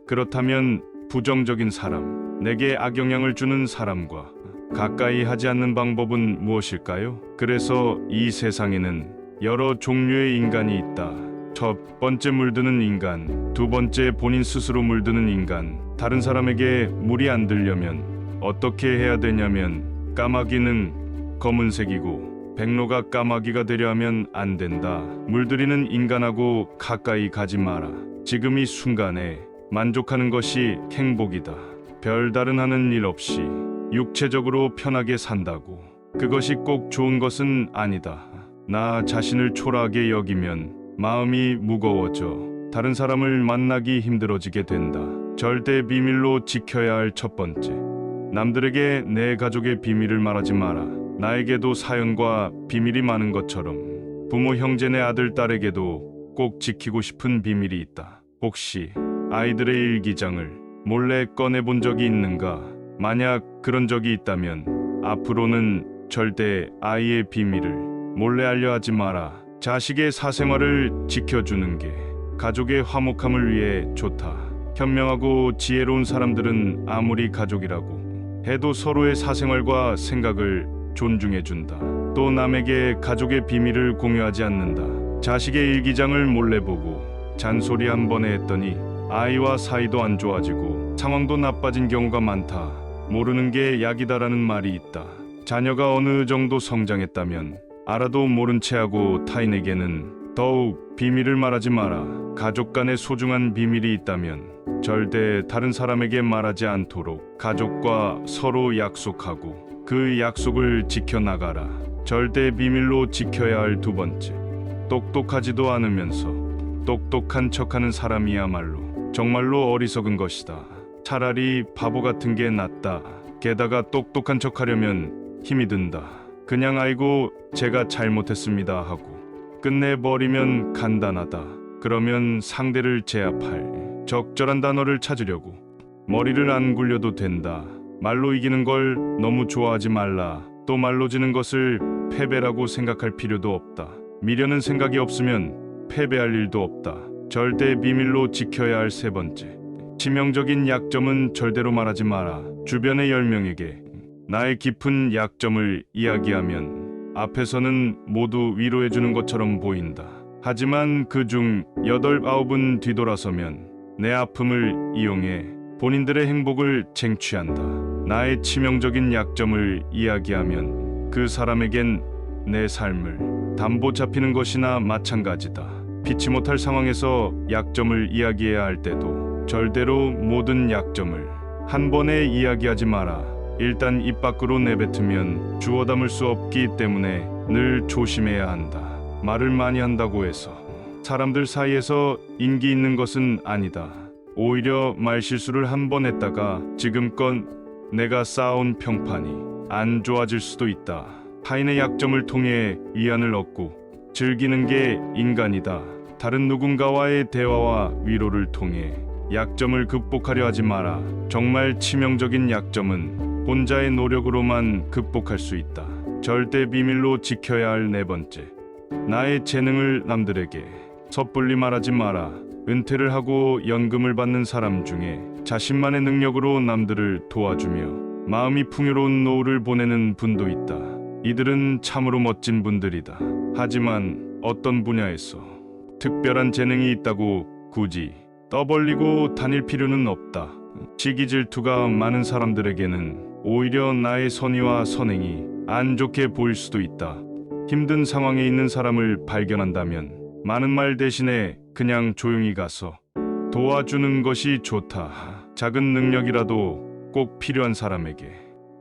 그렇다면 부정적인 사람, 내게 악영향을 주는 사람과 가까이 하지 않는 방법은 무엇일까요? 그래서 이 세상에는 여러 종류의 인간이 있다. 첫 번째 물드는 인간, 두 번째 본인 스스로 물드는 인간. 다른 사람에게 물이 안 들려면 어떻게 해야 되냐면 까마귀는 검은색이고 백로가 까마귀가 되려 하면 안 된다. 물들이는 인간하고 가까이 가지 마라. 지금 이 순간에 만족하는 것이 행복이다. 별다른 하는 일 없이 육체적으로 편하게 산다고 그것이 꼭 좋은 것은 아니다. 나 자신을 초라하게 여기면 마음이 무거워져 다른 사람을 만나기 힘들어지게 된다. 절대 비밀로 지켜야 할 첫 번째, 남들에게 내 가족의 비밀을 말하지 마라. 나에게도 사연과 비밀이 많은 것처럼 부모, 형제네 아들, 딸에게도 꼭 지키고 싶은 비밀이 있다. 혹시 아이들의 일기장을 몰래 꺼내본 적이 있는가? 만약 그런 적이 있다면 앞으로는 절대 아이의 비밀을 몰래 알려하지 마라. 자식의 사생활을 지켜주는 게 가족의 화목함을 위해 좋다. 현명하고 지혜로운 사람들은 아무리 가족이라고 해도 서로의 사생활과 생각을 존중해준다. 또 남에게 가족의 비밀을 공유하지 않는다. 자식의 일기장을 몰래 보고 잔소리 한 번에 했더니 아이와 사이도 안 좋아지고 상황도 나빠진 경우가 많다. 모르는 게 약이다라는 말이 있다. 자녀가 어느 정도 성장했다면 알아도 모른 채 하고 타인에게는 더욱 비밀을 말하지 마라. 가족 간의 소중한 비밀이 있다면 절대 다른 사람에게 말하지 않도록 가족과 서로 약속하고 그 약속을 지켜나가라. 절대 비밀로 지켜야 할 두 번째, 똑똑하지도 않으면서 똑똑한 척하는 사람이야말로 정말로 어리석은 것이다. 차라리 바보 같은 게 낫다. 게다가 똑똑한 척하려면 힘이 든다. 그냥 아이고 제가 잘못했습니다 하고 끝내버리면 간단하다. 그러면 상대를 제압할 적절한 단어를 찾으려고 머리를 안 굴려도 된다. 말로 이기는 걸 너무 좋아하지 말라. 또 말로 지는 것을 패배라고 생각할 필요도 없다. 미련은 생각이 없으면 패배할 일도 없다. 절대 비밀로 지켜야 할 세 번째, 치명적인 약점은 절대로 말하지 마라. 주변의 10명에게 나의 깊은 약점을 이야기하면 앞에서는 모두 위로해주는 것처럼 보인다. 하지만 그중 8, 9은 뒤돌아서면 내 아픔을 이용해 본인들의 행복을 쟁취한다. 나의 치명적인 약점을 이야기하면 그 사람에겐 내 삶을 담보 잡히는 것이나 마찬가지다. 피치 못할 상황에서 약점을 이야기해야 할 때도 절대로 모든 약점을 한 번에 이야기하지 마라. 일단 입 밖으로 내뱉으면 주워 담을 수 없기 때문에 늘 조심해야 한다. 말을 많이 한다고 해서 사람들 사이에서 인기 있는 것은 아니다. 오히려 말실수를 한 번 했다가 지금껏 내가 쌓아온 평판이 안 좋아질 수도 있다. 타인의 약점을 통해 위안을 얻고 즐기는 게 인간이다. 다른 누군가와의 대화와 위로를 통해 약점을 극복하려 하지 마라. 정말 치명적인 약점은 혼자의 노력으로만 극복할 수 있다. 절대 비밀로 지켜야 할 네 번째, 나의 재능을 남들에게 섣불리 말하지 마라. 은퇴를 하고 연금을 받는 사람 중에 자신만의 능력으로 남들을 도와주며 마음이 풍요로운 노후를 보내는 분도 있다. 이들은 참으로 멋진 분들이다. 하지만 어떤 분야에서 특별한 재능이 있다고 굳이 떠벌리고 다닐 필요는 없다. 시기 질투가 많은 사람들에게는 오히려 나의 선의와 선행이 안 좋게 보일 수도 있다. 힘든 상황에 있는 사람을 발견한다면 많은 말 대신에 그냥 조용히 가서 도와주는 것이 좋다. 작은 능력이라도 꼭 필요한 사람에게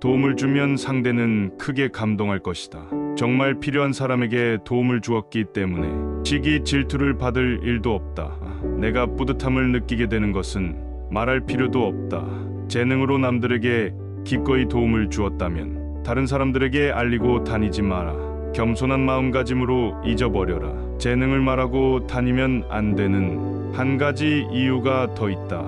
도움을 주면 상대는 크게 감동할 것이다. 정말 필요한 사람에게 도움을 주었기 때문에 시기 질투를 받을 일도 없다. 내가 뿌듯함을 느끼게 되는 것은 말할 필요도 없다. 재능으로 남들에게 기꺼이 도움을 주었다면 다른 사람들에게 알리고 다니지 마라. 겸손한 마음가짐으로 잊어버려라. 재능을 말하고 다니면 안 되는 한 가지 이유가 더 있다.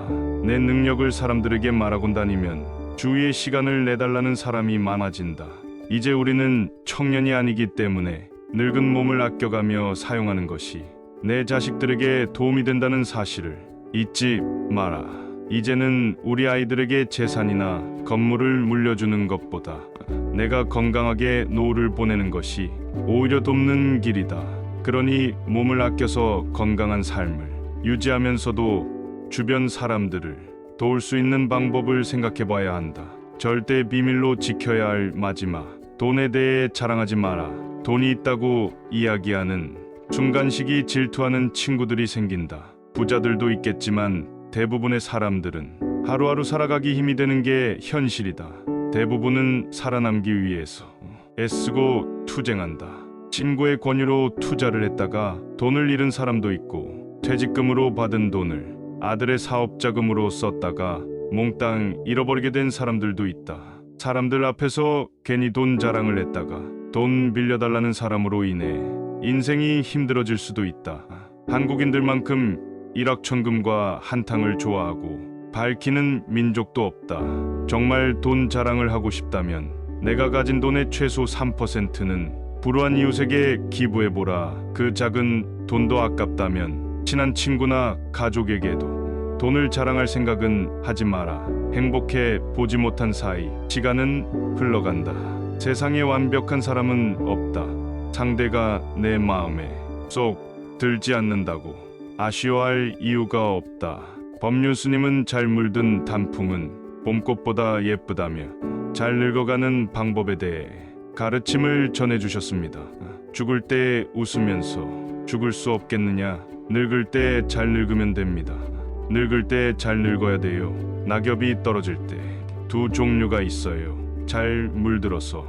내 능력을 사람들에게 말하고 다니면 주위에 시간을 내달라는 사람이 많아진다. 이제 우리는 청년이 아니기 때문에 늙은 몸을 아껴가며 사용하는 것이 내 자식들에게 도움이 된다는 사실을 잊지 마라. 이제는 우리 아이들에게 재산이나 건물을 물려주는 것보다 내가 건강하게 노후를 보내는 것이 오히려 돕는 길이다. 그러니 몸을 아껴서 건강한 삶을 유지하면서도 주변 사람들을 도울 수 있는 방법을 생각해 봐야 한다. 절대 비밀로 지켜야 할 마지막. 돈에 대해 자랑하지 마라. 돈이 있다고 이야기하는 순간식이 질투하는 친구들이 생긴다. 부자들도 있겠지만 대부분의 사람들은 하루하루 살아가기 힘이 되는 게 현실이다. 대부분은 살아남기 위해서 애쓰고 투쟁한다. 친구의 권유로 투자를 했다가 돈을 잃은 사람도 있고, 퇴직금으로 받은 돈을 아들의 사업자금으로 썼다가 몽땅 잃어버리게 된 사람들도 있다. 사람들 앞에서 괜히 돈 자랑을 했다가 돈 빌려달라는 사람으로 인해 인생이 힘들어질 수도 있다. 한국인들만큼 일확천금과 한탕을 좋아하고 밝히는 민족도 없다. 정말 돈 자랑을 하고 싶다면 내가 가진 돈의 최소 3%는 불우한 이웃에게 기부해보라. 그 작은 돈도 아깝다면 친한 친구나 가족에게도 돈을 자랑할 생각은 하지 마라. 행복해 보지 못한 사이 시간은 흘러간다. 세상에 완벽한 사람은 없다. 상대가 내 마음에 쏙 들지 않는다고 아쉬워할 이유가 없다. 법륜스님은 잘 물든 단풍은 봄꽃보다 예쁘다며 잘 늙어가는 방법에 대해 가르침을 전해주셨습니다. 죽을 때 웃으면서 죽을 수 없겠느냐? 늙을 때 잘 늙으면 됩니다. 늙을 때 잘 늙어야 돼요. 낙엽이 떨어질 때 두 종류가 있어요. 잘 물들어서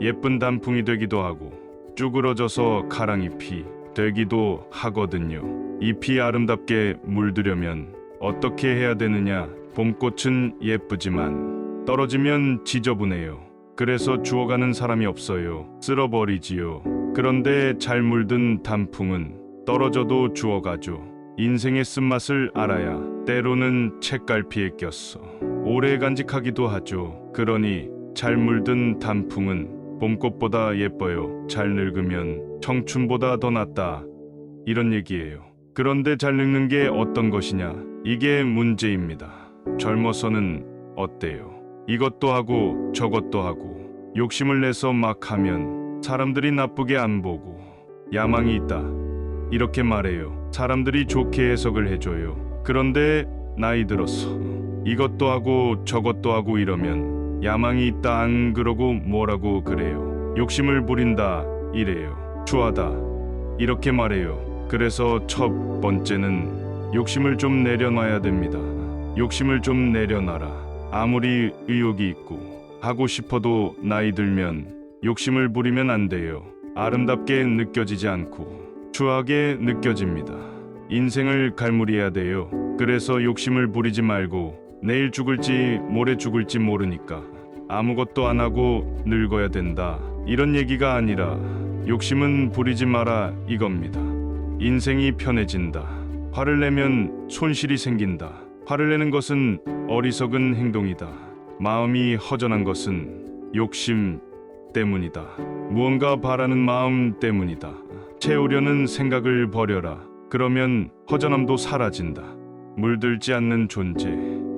예쁜 단풍이 되기도 하고 쭈그러져서 가랑잎이 되기도 하거든요. 잎이 아름답게 물들려면 어떻게 해야 되느냐? 봄꽃은 예쁘지만 떨어지면 지저분해요. 그래서 주워가는 사람이 없어요. 쓸어버리지요. 그런데 잘 물든 단풍은 떨어져도 주워가죠. 인생의 쓴맛을 알아야 때로는 책갈피에 꼈어 오래 간직하기도 하죠. 그러니 잘 물든 단풍은 봄꽃보다 예뻐요. 잘 늙으면 청춘보다 더 낫다. 이런 얘기예요. 그런데 잘 늙는 게 어떤 것이냐? 이게 문제입니다. 젊어서는 어때요? 이것도 하고 저것도 하고 욕심을 내서 막 하면 사람들이 나쁘게 안 보고 야망이 있다 이렇게 말해요. 사람들이 좋게 해석을 해줘요. 그런데 나이 들어서 이것도 하고 저것도 하고 이러면 야망이 있다 안 그러고 뭐라고 그래요. 욕심을 부린다 이래요. 추하다 이렇게 말해요. 그래서 첫 번째는 욕심을 좀 내려놔야 됩니다. 욕심을 좀 내려놔라. 아무리 의욕이 있고 하고 싶어도 나이 들면 욕심을 부리면 안 돼요. 아름답게 느껴지지 않고 추하게 느껴집니다. 인생을 갈무리해야 돼요. 그래서 욕심을 부리지 말고 내일 죽을지 모레 죽을지 모르니까 아무것도 안 하고 늙어야 된다. 이런 얘기가 아니라 욕심은 부리지 마라 이겁니다. 인생이 편해진다. 화를 내면 손실이 생긴다. 화를 내는 것은 어리석은 행동이다. 마음이 허전한 것은 욕심 때문이다. 무언가 바라는 마음 때문이다. 채우려는 생각을 버려라. 그러면 허전함도 사라진다. 물들지 않는 존재,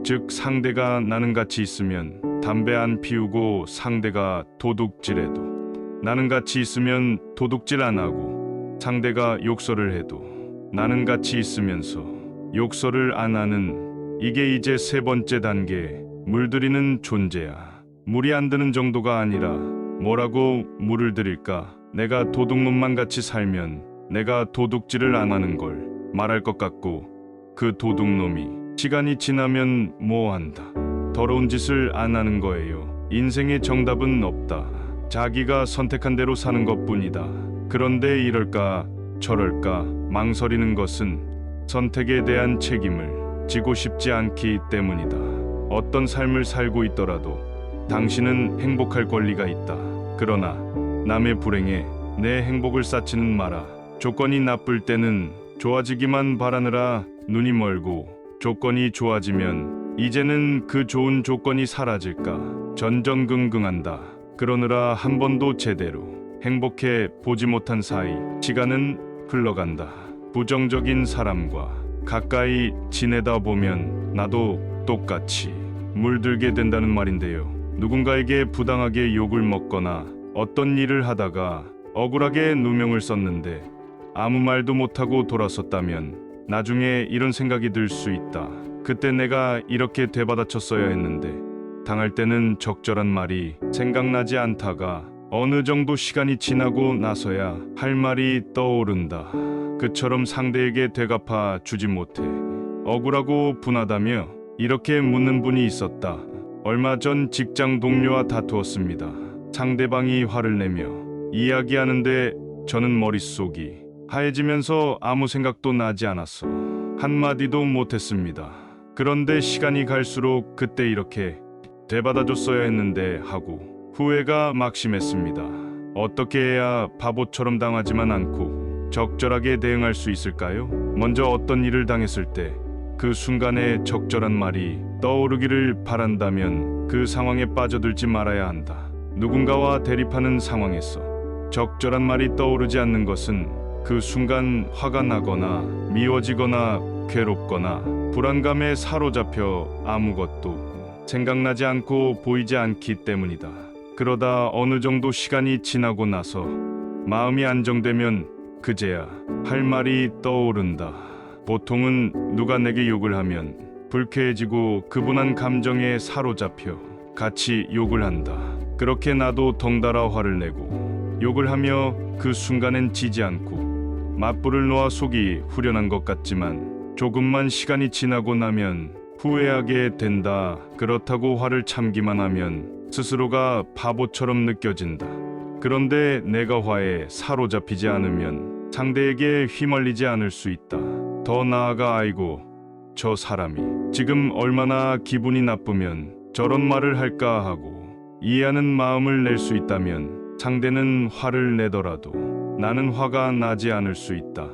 즉 상대가 나는 같이 있으면 담배 안 피우고 상대가 도둑질해도 나는 같이 있으면 도둑질 안 하고 상대가 욕설을 해도 나는 같이 있으면서 욕설을 안 하는 이게 이제 세 번째 단계 물들이는 존재야. 물이 안 드는 정도가 아니라 뭐라고 물을 들일까? 내가 도둑놈만 같이 살면 내가 도둑질을 안 하는 걸 말할 것 같고 그 도둑놈이 시간이 지나면 뭐 한다. 더러운 짓을 안 하는 거예요. 인생의 정답은 없다. 자기가 선택한 대로 사는 것뿐이다. 그런데 이럴까 저럴까 망설이는 것은 선택에 대한 책임을 지고 싶지 않기 때문이다. 어떤 삶을 살고 있더라도 당신은 행복할 권리가 있다. 그러나 남의 불행에 내 행복을 쌓지는 마라. 조건이 나쁠 때는 좋아지기만 바라느라 눈이 멀고 조건이 좋아지면 이제는 그 좋은 조건이 사라질까 전전긍긍한다. 그러느라 한 번도 제대로 행복해 보지 못한 사이 시간은 흘러간다. 부정적인 사람과 가까이 지내다 보면 나도 똑같이 물들게 된다는 말인데요. 누군가에게 부당하게 욕을 먹거나 어떤 일을 하다가 억울하게 누명을 썼는데 아무 말도 못하고 돌아섰다면 나중에 이런 생각이 들 수 있다. 그때 내가 이렇게 되받아쳤어야 했는데, 당할 때는 적절한 말이 생각나지 않다가 어느 정도 시간이 지나고 나서야 할 말이 떠오른다. 그처럼 상대에게 되갚아 주지 못해 억울하고 분하다며 이렇게 묻는 분이 있었다. 얼마 전 직장 동료와 다투었습니다. 상대방이 화를 내며 이야기하는데 저는 머릿속이 하얘지면서 아무 생각도 나지 않았어. 한마디도 못했습니다. 그런데 시간이 갈수록 그때 이렇게 되받아줬어야 했는데 하고 후회가 막심했습니다. 어떻게 해야 바보처럼 당하지만 않고 적절하게 대응할 수 있을까요? 먼저 어떤 일을 당했을 때 그 순간에 적절한 말이 떠오르기를 바란다면 그 상황에 빠져들지 말아야 한다. 누군가와 대립하는 상황에서 적절한 말이 떠오르지 않는 것은 그 순간 화가 나거나 미워지거나 괴롭거나 불안감에 사로잡혀 아무것도 생각나지 않고 보이지 않기 때문이다. 그러다 어느 정도 시간이 지나고 나서 마음이 안정되면 그제야 할 말이 떠오른다. 보통은 누가 내게 욕을 하면 불쾌해지고 그 분한 감정에 사로잡혀 같이 욕을 한다. 그렇게 나도 덩달아 화를 내고 욕을 하며 그 순간엔 지지 않고 맞불을 놓아 속이 후련한 것 같지만 조금만 시간이 지나고 나면 후회하게 된다. 그렇다고 화를 참기만 하면 스스로가 바보처럼 느껴진다. 그런데 내가 화에 사로잡히지 않으면 상대에게 휘말리지 않을 수 있다. 더 나아가 아이고 저 사람이 지금 얼마나 기분이 나쁘면 저런 말을 할까 하고 이해하는 마음을 낼 수 있다면 상대는 화를 내더라도 나는 화가 나지 않을 수 있다.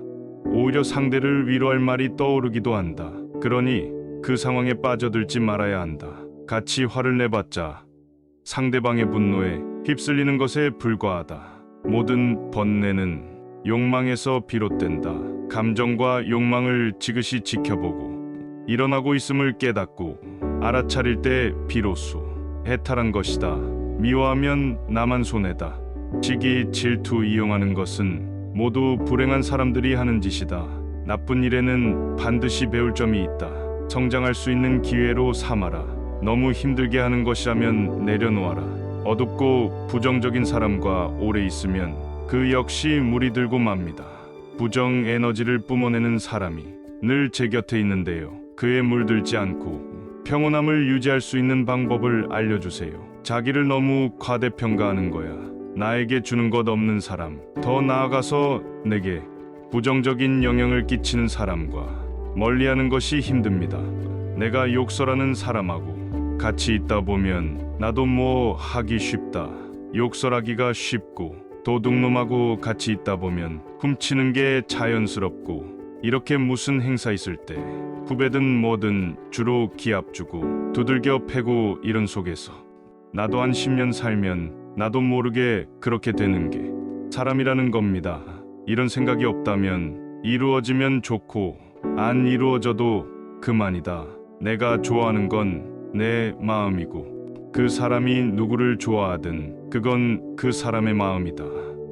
오히려 상대를 위로할 말이 떠오르기도 한다. 그러니 그 상황에 빠져들지 말아야 한다. 같이 화를 내봤자 상대방의 분노에 휩쓸리는 것에 불과하다. 모든 번뇌는 욕망에서 비롯된다. 감정과 욕망을 지그시 지켜보고 일어나고 있음을 깨닫고 알아차릴 때 비로소 해탈한 것이다. 미워하면 나만 손해다. 시기, 질투 이용하는 것은 모두 불행한 사람들이 하는 짓이다. 나쁜 일에는 반드시 배울 점이 있다. 성장할 수 있는 기회로 삼아라. 너무 힘들게 하는 것이라면 내려놓아라. 어둡고 부정적인 사람과 오래 있으면 그 역시 물이 들고 맙니다. 부정 에너지를 뿜어내는 사람이 늘 제 곁에 있는데요. 그에 물들지 않고 평온함을 유지할 수 있는 방법을 알려주세요. 자기를 너무 과대평가하는 거야. 나에게 주는 것 없는 사람, 더 나아가서 내게 부정적인 영향을 끼치는 사람과 멀리하는 것이 힘듭니다. 내가 욕설하는 사람하고 같이 있다 보면 나도 뭐 하기 쉽다. 욕설하기가 쉽고 도둑놈하고 같이 있다 보면 훔치는 게 자연스럽고 이렇게 무슨 행사 있을 때 후배든 뭐든 주로 기합 주고 두들겨 패고 이런 속에서 나도 한 10년 살면 나도 모르게 그렇게 되는 게 사람이라는 겁니다. 이런 생각이 없다면 이루어지면 좋고 안 이루어져도 그만이다. 내가 좋아하는 건 내 마음이고 그 사람이 누구를 좋아하든 그건 그 사람의 마음이다.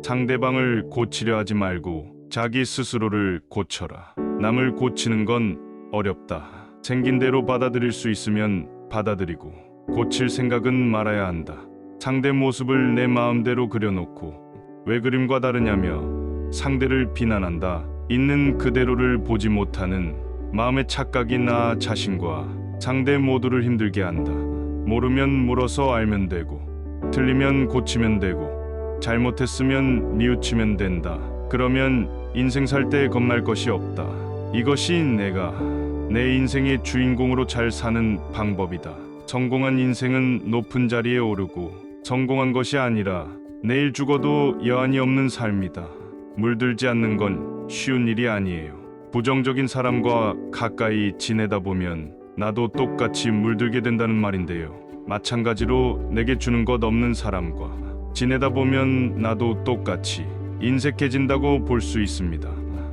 상대방을 고치려 하지 말고 자기 스스로를 고쳐라. 남을 고치는 건 어렵다. 생긴 대로 받아들일 수 있으면 받아들이고 고칠 생각은 말아야 한다. 상대 모습을 내 마음대로 그려놓고 왜 그림과 다르냐며 상대를 비난한다. 있는 그대로를 보지 못하는 마음의 착각이 나 자신과 상대 모두를 힘들게 한다. 모르면 물어서 알면 되고 틀리면 고치면 되고 잘못했으면 뉘우치면 된다. 그러면 인생 살 때 겁날 것이 없다. 이것이 내가 내 인생의 주인공으로 잘 사는 방법이다. 성공한 인생은 높은 자리에 오르고 성공한 것이 아니라 내일 죽어도 여한이 없는 삶이다. 물들지 않는 건 쉬운 일이 아니에요. 부정적인 사람과 가까이 지내다 보면 나도 똑같이 물들게 된다는 말인데요. 마찬가지로 내게 주는 것 없는 사람과 지내다 보면 나도 똑같이 인색해진다고 볼 수 있습니다.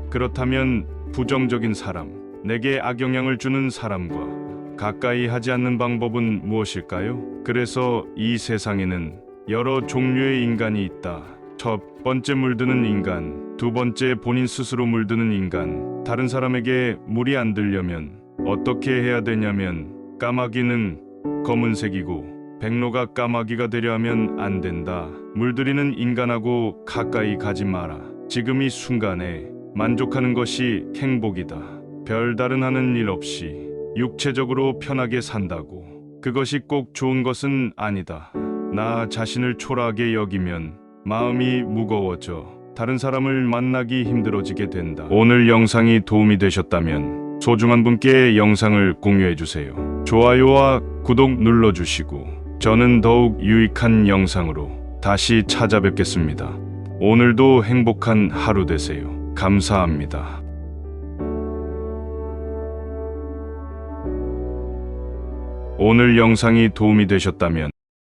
그렇다면 부정적인 사람, 내게 악영향을 주는 사람과 가까이 하지 않는 방법은 무엇일까요? 그래서 이 세상에는 여러 종류의 인간이 있다. 첫 번째 물드는 인간, 두 번째 본인 스스로 물드는 인간. 다른 사람에게 물이 안 들려면 어떻게 해야 되냐면 까마귀는 검은색이고 백로가 까마귀가 되려 하면 안 된다. 물들이는 인간하고 가까이 가지 마라. 지금 이 순간에 만족하는 것이 행복이다. 별다른 하는 일 없이 육체적으로 편하게 산다고. 그것이 꼭 좋은 것은 아니다. 나 자신을 초라하게 여기면 마음이 무거워져 다른 사람을 만나기 힘들어지게 된다. 오늘 영상이 도움이 되셨다면 소중한 분께 영상을 공유해 주세요. 좋아요와 구독 눌러주시고 저는 더욱 유익한 영상으로 다시 찾아뵙겠습니다. 오늘도 행복한 하루 되세요. 감사합니다. 오늘 영상이 도움이 되셨다면